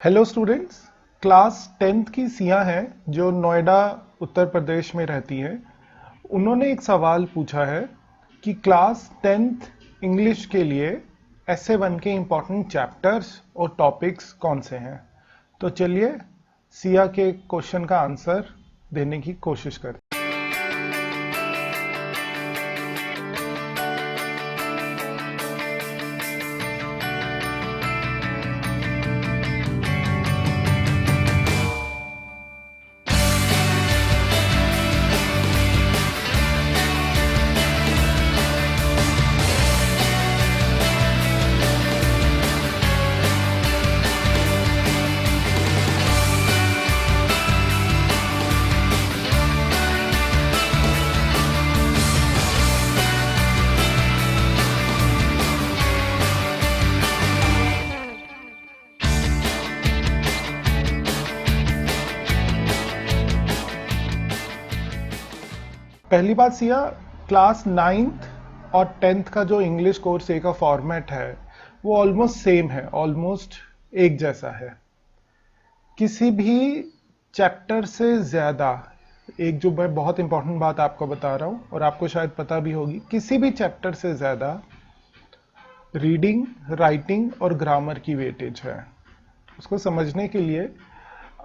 Hello students. Class 10th की सिया हैं जो नोएडा उत्तर प्रदेश में रहती है। उन्होंने एक सवाल पूछा है कि क्लास 10th इंग्लिश के लिए ऐसे 1 के इम्पोर्टेंट चैप्टर्स और टॉपिक्स कौन से हैं। तो चलिए सिया के क्वेश्चन का आंसर देने की कोशिश करते हैं। पहली बात सिया, क्लास 9th और 10th का जो इंग्लिश कोर्स ए का फॉर्मेट है वो ऑलमोस्ट सेम है, ऑलमोस्ट एक जैसा है। किसी भी चैप्टर से ज़्यादा, एक जो मैं बहुत इंपॉर्टेंट बात आपको बता रहा हूँ और आपको शायद पता भी होगी, किसी भी चैप्टर से ज़्यादा रीडिंग, राइटिंग और ग्रामर की वेटेज है। उसको समझने के लिए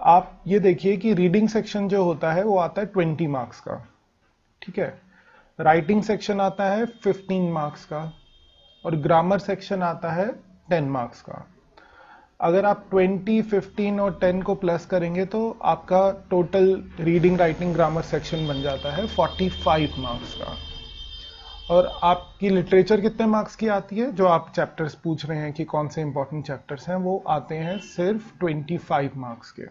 आप ये देखिए कि रीडिंग सेक्शन जो होता है वो आता है 20 मार्क्स का, ठीक है। राइटिंग सेक्शन आता है 15 मार्क्स का और ग्रामर सेक्शन आता है 10 मार्क्स का। अगर आप 20, 15 और 10 को प्लस करेंगे तो आपका total reading, writing, grammar section बन जाता है 45 मार्क्स का। और आपकी लिटरेचर कितने मार्क्स की आती है, जो आप चैप्टर्स पूछ रहे हैं कि कौन से इंपॉर्टेंट चैप्टर्स हैं, वो आते हैं सिर्फ 25 मार्क्स के।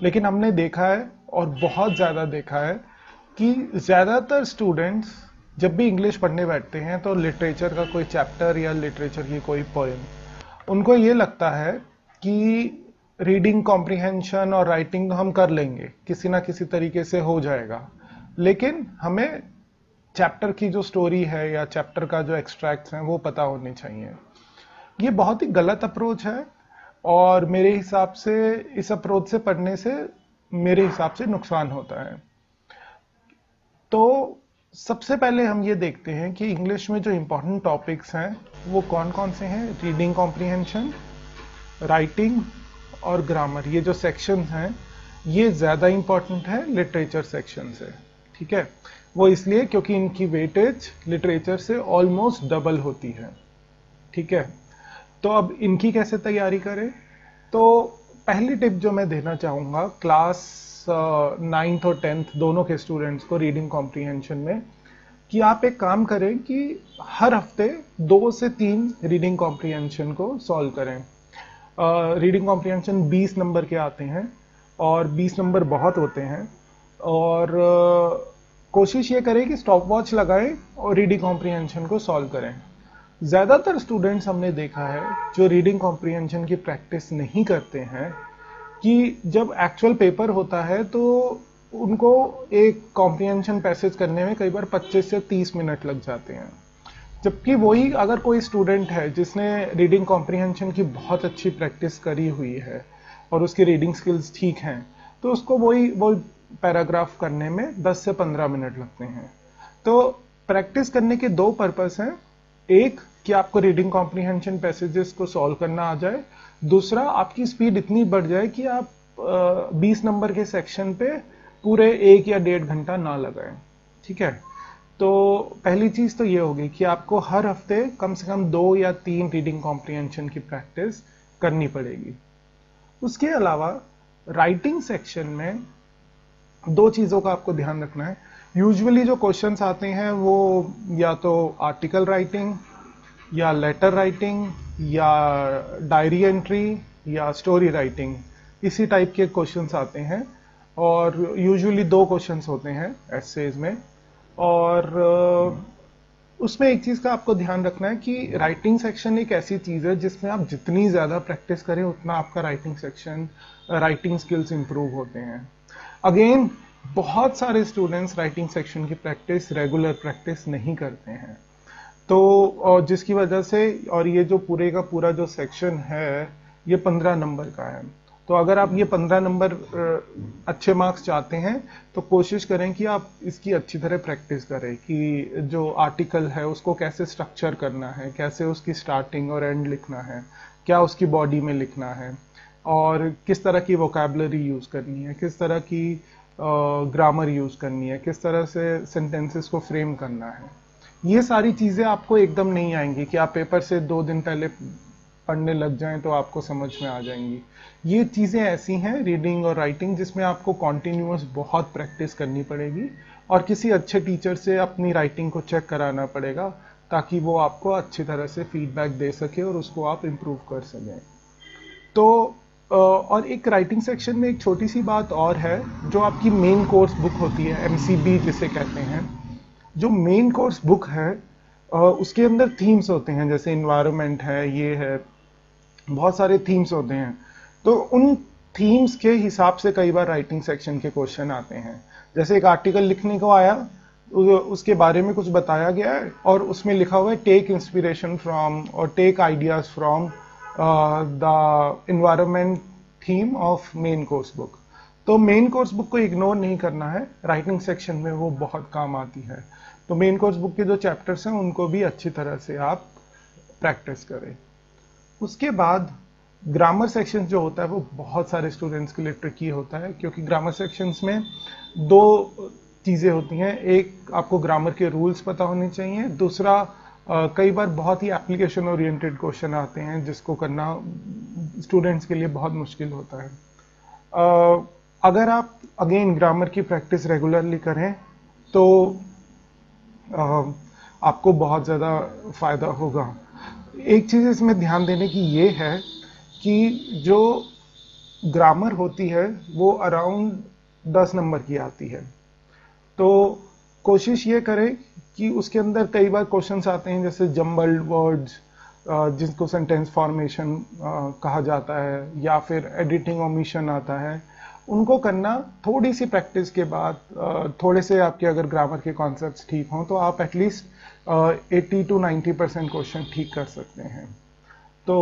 लेकिन हमने देखा है और बहुत ज़्यादा देखा है कि ज़्यादातर स्टूडेंट्स जब भी इंग्लिश पढ़ने बैठते हैं तो लिटरेचर का कोई चैप्टर या लिटरेचर की कोई पोएम, उनको ये लगता है कि रीडिंग कॉम्प्रिहेंशन और राइटिंग हम कर लेंगे, किसी ना किसी तरीके से हो जाएगा। लेकिन हमें चैप्टर की जो स्टोरी है या चैप्टर का जो एक्सट्रैक्ट्स हैं वो पता होने चाहिए। ये बहुत ही गलत अप्रोच है और मेरे हिसाब से इस अप्रोच से पढ़ने से मेरे हिसाब से नुकसान होता है। तो सबसे पहले हम ये देखते हैं कि इंग्लिश में जो इंपॉर्टेंट टॉपिक्स हैं वो कौन कौन से हैं। रीडिंग कॉम्प्रिहेंशन, राइटिंग और ग्रामर, ये जो सेक्शंस हैं ये ज़्यादा इंपॉर्टेंट है लिटरेचर सेक्शन से, ठीक है। वो इसलिए क्योंकि इनकी वेटेज लिटरेचर से ऑलमोस्ट डबल होती है, ठीक है। तो अब इनकी कैसे तैयारी करें, तो पहली टिप जो मैं देना चाहूँगा क्लास 9th और 10th दोनों के स्टूडेंट्स को रीडिंग कॉम्प्रिहेंशन में, कि आप एक काम करें कि हर हफ्ते 2 से 3 रीडिंग कॉम्प्रिहेंशन को सॉल्व करें। रीडिंग कॉम्प्रिहेंशन 20 नंबर के आते हैं और 20 नंबर बहुत होते हैं। और कोशिश ये करें कि स्टॉप वॉच लगाएं और रीडिंग कॉम्प्रिहेंशन को सॉल्व करें। ज़्यादातर स्टूडेंट्स हमने देखा है जो रीडिंग कॉम्प्रिहेंशन की प्रैक्टिस नहीं करते हैं कि जब एक्चुअल पेपर होता है तो उनको एक कॉम्प्रिहेंशन पैसेज करने में कई बार 25 से 30 मिनट लग जाते हैं। जबकि वही अगर कोई स्टूडेंट है जिसने रीडिंग कॉम्प्रिहेंशन की बहुत अच्छी प्रैक्टिस करी हुई है और उसकी रीडिंग स्किल्स ठीक हैं, तो उसको वही पैराग्राफ करने में 10 से 15 मिनट लगते हैं। तो प्रैक्टिस करने के 2 पर्पस हैं। एक कि आपको रीडिंग कॉम्प्रिहेंशन पैसेजेस को सॉल्व करना आ जाए, दूसरा आपकी स्पीड इतनी बढ़ जाए कि आप 20 नंबर के सेक्शन पे पूरे 1 या 1.5 घंटा ना लगाएं, ठीक है। तो पहली चीज तो ये होगी कि आपको हर हफ्ते कम से कम 2 या 3 रीडिंग कॉम्प्रिहेंशन की प्रैक्टिस करनी पड़ेगी। उसके अलावा राइटिंग सेक्शन में 2 चीजों का आपको ध्यान रखना है। यूजुअली जो क्वेश्चंस आते हैं वो या तो आर्टिकल राइटिंग या लेटर राइटिंग या डायरी एंट्री या स्टोरी राइटिंग, इसी टाइप के क्वेश्चंस आते हैं। और यूजुअली 2 क्वेश्चंस होते हैं एसेज में। और उसमें एक चीज़ का आपको ध्यान रखना है कि राइटिंग सेक्शन एक ऐसी चीज़ है जिसमें आप जितनी ज़्यादा प्रैक्टिस करें उतना आपका writing section, writing skills improve होते हैं। अगेन बहुत सारे स्टूडेंट्स राइटिंग सेक्शन की प्रैक्टिस, रेगुलर प्रैक्टिस नहीं करते हैं, तो जिसकी वजह से, और ये जो पूरे का पूरा जो सेक्शन है ये 15 नंबर का है। तो अगर आप ये 15 नंबर अच्छे मार्क्स चाहते हैं तो कोशिश करें कि आप इसकी अच्छी तरह प्रैक्टिस करें कि जो आर्टिकल है उसको कैसे स्ट्रक्चर करना है, कैसे उसकी स्टार्टिंग और एंड लिखना है, क्या उसकी बॉडी में लिखना है, और किस तरह की वोकैबुलरी यूज करनी है, किस तरह की ग्रामर यूज करनी है, किस तरह से सेंटेंसेस को फ्रेम करना है। ये सारी चीजें आपको एकदम नहीं आएंगी कि आप पेपर से 2 दिन पहले पढ़ने लग जाएं तो आपको समझ में आ जाएंगी। ये चीजें ऐसी हैं रीडिंग और राइटिंग जिसमें आपको कॉन्टिन्यूअस बहुत प्रैक्टिस करनी पड़ेगी और किसी अच्छे टीचर से अपनी राइटिंग को चेक कराना पड़ेगा ताकि वो आपको अच्छी तरह से फीडबैक दे सके और उसको आप इम्प्रूव कर सकें। तो और एक राइटिंग सेक्शन में एक छोटी सी बात और है, जो आपकी मेन कोर्स बुक होती है, एमसीबी जिसे कहते हैं। जो मेन कोर्स बुक है उसके अंदर थीम्स होते हैं, जैसे इन्वायरमेंट है, ये है, बहुत सारे थीम्स होते हैं। तो उन थीम्स के हिसाब से कई बार राइटिंग सेक्शन के क्वेश्चन आते हैं। जैसे एक आर्टिकल लिखने को आया, उसके बारे में कुछ बताया गया है और उसमें लिखा हुआ है टेक इंस्पिरेशन फ्रॉम और take ideas from the environment theme of main course book. तो मेन कोर्स बुक को इग्नोर नहीं करना है, राइटिंग सेक्शन में वो बहुत काम आती है। तो मेन कोर्स बुक के जो चैप्टर्स हैं उनको भी अच्छी तरह से आप प्रैक्टिस करें। उसके बाद ग्रामर सेक्शन जो होता है वो बहुत सारे स्टूडेंट्स के लिए ट्रिकी होता है, क्योंकि ग्रामर सेक्शंस में 2 चीजें होती हैं। एक, आपको ग्रामर के रूल्स पता होने चाहिए। दूसरा, कई बार बहुत ही एप्लीकेशन ओरिएंटेड क्वेश्चन आते हैं जिसको करना स्टूडेंट्स के लिए बहुत मुश्किल होता है। अगर आप अगेन ग्रामर की प्रैक्टिस रेगुलरली करें तो आपको बहुत ज़्यादा फायदा होगा। एक चीज़ इसमें ध्यान देने की ये है कि जो ग्रामर होती है वो अराउंड 10 नंबर की आती है। तो कोशिश ये करें कि उसके अंदर कई बार क्वेश्चंस आते हैं जैसे जम्बल्ड वर्ड्स, जिसको सेंटेंस फॉर्मेशन कहा जाता है, या फिर एडिटिंग ओमिशन आता है। उनको करना थोड़ी सी प्रैक्टिस के बाद, थोड़े से आपके अगर ग्रामर के कॉन्सेप्ट्स ठीक हों तो आप एटलीस्ट 80 to 90% क्वेश्चन ठीक कर सकते हैं। तो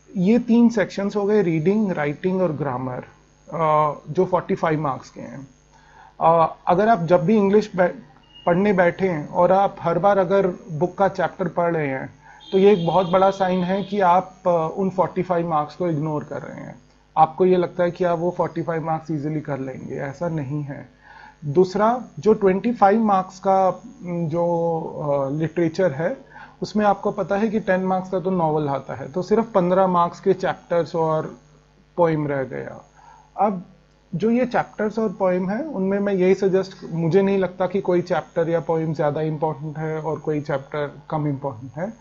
ये 3 सेक्शंस हो गए, रीडिंग, राइटिंग और ग्रामर, जो 45 मार्क्स के हैं। अगर आप जब भी इंग्लिश पढ़ने बैठें और आप हर बार अगर बुक का चैप्टर पढ़ रहे हैं तो ये एक बहुत बड़ा साइन है कि आप उन 45 मार्क्स को इग्नोर कर रहे हैं। आपको ये लगता है कि आप वो 45 मार्क्स इजीली कर लेंगे, ऐसा नहीं है। दूसरा, जो 25 मार्क्स का जो लिटरेचर है उसमें आपको पता है कि 10 मार्क्स का तो नॉवल आता है, तो सिर्फ 15 मार्क्स के चैप्टर्स और पोइम रह गया। अब जो ये चैप्टर्स और पोइम है उनमें मैं यही सजेस्ट, मुझे नहीं लगता कि कोई चैप्टर या पोइम ज़्यादा इंपॉर्टेंट है और कोई चैप्टर कम इंपॉर्टेंट है।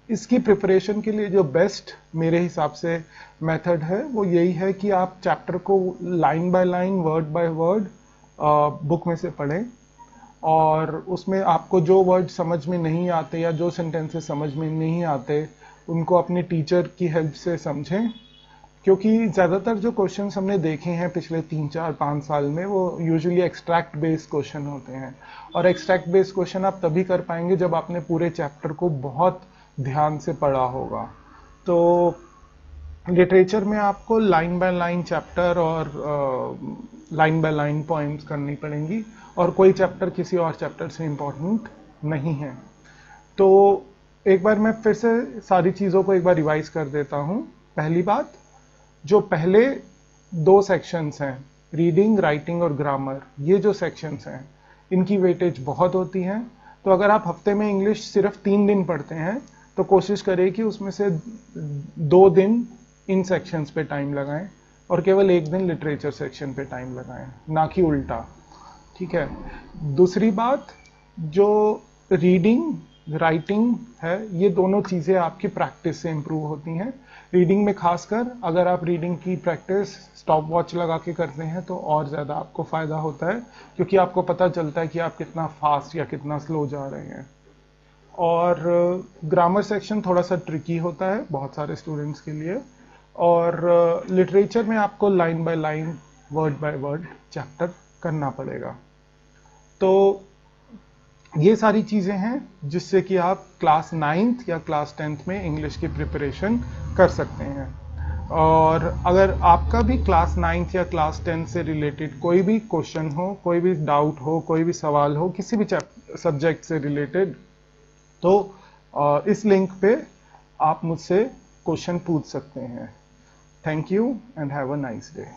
इसकी प्रिपरेशन के लिए जो बेस्ट मेरे हिसाब से मेथड है वो यही है कि आप चैप्टर को line by line, word by word book में से पढ़ें, और उसमें आपको जो वर्ड समझ में नहीं आते या जो सेंटेंसेस समझ में नहीं आते उनको अपने टीचर की हेल्प से समझें। क्योंकि ज़्यादातर जो क्वेश्चंस हमने देखे हैं पिछले 3, 4, 5 साल में वो यूजुअली एक्सट्रैक्ट बेस्ड क्वेश्चन होते हैं, और एक्सट्रैक्ट बेस्ड क्वेश्चन आप तभी कर पाएंगे जब आपने पूरे चैप्टर को बहुत ध्यान से पढ़ा होगा। तो लिटरेचर में आपको लाइन बाय लाइन चैप्टर और लाइन बाय लाइन पॉइंट्स करनी पड़ेंगी, और कोई चैप्टर किसी और चैप्टर से इम्पोर्टेंट नहीं है। तो एक बार मैं फिर से सारी चीज़ों को एक बार रिवाइज कर देता हूँ। पहली बात, जो पहले 2 सेक्शंस हैं, रीडिंग, राइटिंग और ग्रामर, ये जो सेक्शंस हैं इनकी वेटेज बहुत होती है। तो अगर आप हफ्ते में इंग्लिश सिर्फ 3 दिन पढ़ते हैं तो कोशिश करें कि उसमें से 2 दिन इन सेक्शंस पे टाइम लगाएं और केवल 1 दिन लिटरेचर सेक्शन पे टाइम लगाएं, ना कि उल्टा। ठीक है। दूसरी बात, जो रीडिंग, राइटिंग है, ये दोनों चीज़ें आपकी प्रैक्टिस से इम्प्रूव होती हैं। रीडिंग में खासकर अगर आप रीडिंग की प्रैक्टिस स्टॉप वॉच लगा के करते हैं तो और ज़्यादा आपको फ़ायदा होता है, क्योंकि आपको पता चलता है कि आप कितना फास्ट या कितना स्लो जा रहे हैं। और ग्रामर सेक्शन थोड़ा सा ट्रिकी होता है बहुत सारे स्टूडेंट्स के लिए, और लिटरेचर में आपको line by line, word by word chapter करना पड़ेगा। तो ये सारी चीज़ें हैं जिससे कि आप क्लास 9th या क्लास 10th में इंग्लिश की प्रिपरेशन कर सकते हैं। और अगर आपका भी क्लास 9th या क्लास 10 से रिलेटेड कोई भी क्वेश्चन हो, कोई भी डाउट हो, कोई भी सवाल हो किसी भी सब्जेक्ट से रिलेटेड, तो इस लिंक पे आप मुझसे क्वेश्चन पूछ सकते हैं। Thank you and have a nice day.